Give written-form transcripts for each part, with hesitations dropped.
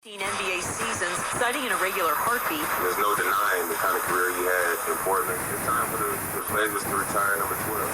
NBA seasons, citing an irregular heartbeat. There's no denying the kind of career he had in Portland. It's time for the Blazers to retire number 12.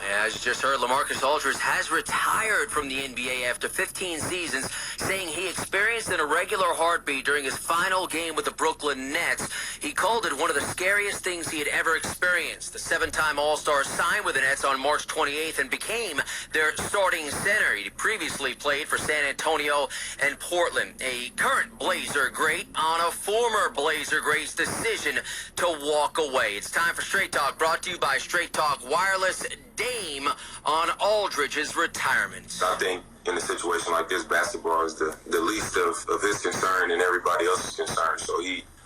Yeah, as you just heard, LaMarcus Aldridge has retired from the NBA after 15 seasons, saying he experienced an irregular heartbeat during his final game with the Brooklyn Nets. He called it one of the scariest things he had ever experienced. The seven-time All-Star signed with the Nets on March 28th and became their starting center. He previously played for San Antonio and Portland. A current Blazer great on a former Blazer great's decision to walk away. It's time for Straight Talk, brought to you by Straight Talk Wireless. Dame on Aldridge's retirement. I think in a situation like this, basketball is the least of his concern and everybody else's concern. So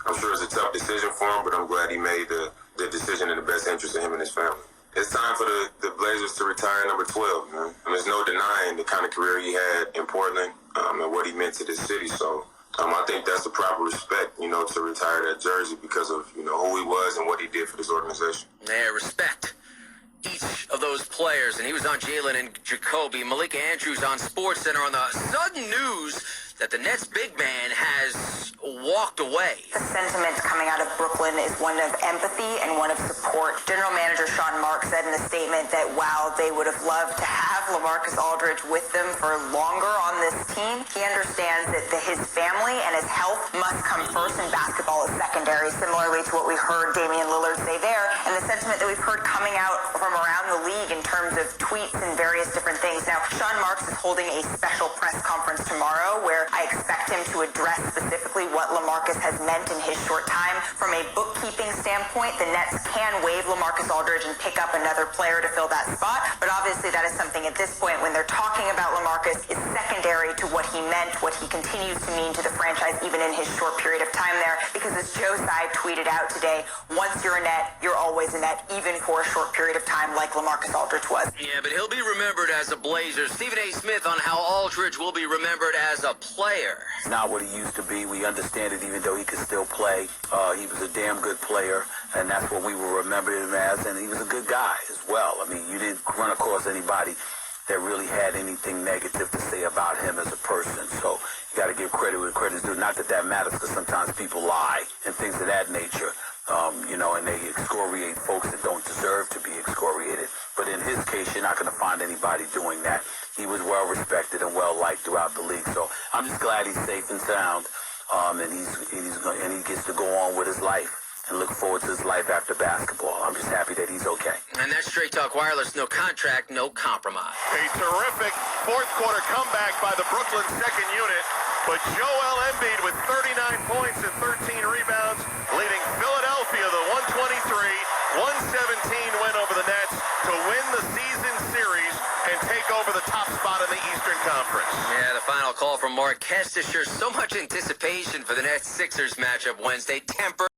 I'm sure it's a tough decision for him, but I'm glad he made the decision in the best interest of him and his family. It's time for the Blazers to retire number 12, man. There's no denying the kind of career he had in Portland and what he meant to this city. So I think that's the proper respect, to retire that jersey because of, who he was and what he did for this organization. Yeah, respect each of those players, and he was on Jalen and Jacoby. Malika Andrews on SportsCenter on the sudden news that the Nets big man has walked away. The sentiment coming out of Brooklyn is one of empathy and one of support. General Manager Sean Marks said in a statement that while they would have loved to have LaMarcus Aldridge with them for longer on this team, he understands that his family and his health must come first and basketball is secondary, similarly to what we heard Damian Lillard say there, and the sentiment that we've heard coming out from around the league in terms of tweets and various different things. Now, Sean Marks is holding a special press conference tomorrow where I expect him to address specifically what LaMarcus has meant in his short time. From a bookkeeping standpoint, the Nets can waive LaMarcus Aldridge and pick up another player to fill that spot, but obviously that is something at this point when they're talking about LaMarcus is secondary to what he meant, what he continues to mean to the franchise even in his short period of time there, because as Joe Tsai tweeted out today, once you're a Net, you're always a Net, even for a short period of time like LaMarcus Aldridge was. Yeah, but he'll be remembered as a Blazer. Stephen A. Smith on how Aldridge will be remembered as a player. It's not what he used to be. We understand it, even though he could still play. He was a damn good player, and that's what we will remember him as, and he was a good guy as well. I mean, you didn't run across anybody that really had anything negative to say about him as a person. So you got to give credit where credit's due. Not that that matters, because sometimes people lie and things of that nature, and they excoriate folks that don't deserve to be excoriated. But in his case, you're not going to find anybody doing that. He was well respected and well liked throughout the league. So I'm just glad he's safe and sound, and he gets to go on with his life and look forward to his life after basketball. I'm just happy that he's okay. And that's Straight Talk Wireless. No contract, no compromise. A terrific fourth quarter comeback by the Brooklyn second unit, but Joel Embiid with 39 points and 13 rebounds, leading Philadelphia the 123-117 win over the Nets to win the season series and take over the top spot in the Eastern Conference. Yeah, the final call from Mark Kestisher. So much anticipation for the Nets-Sixers matchup Wednesday. Temper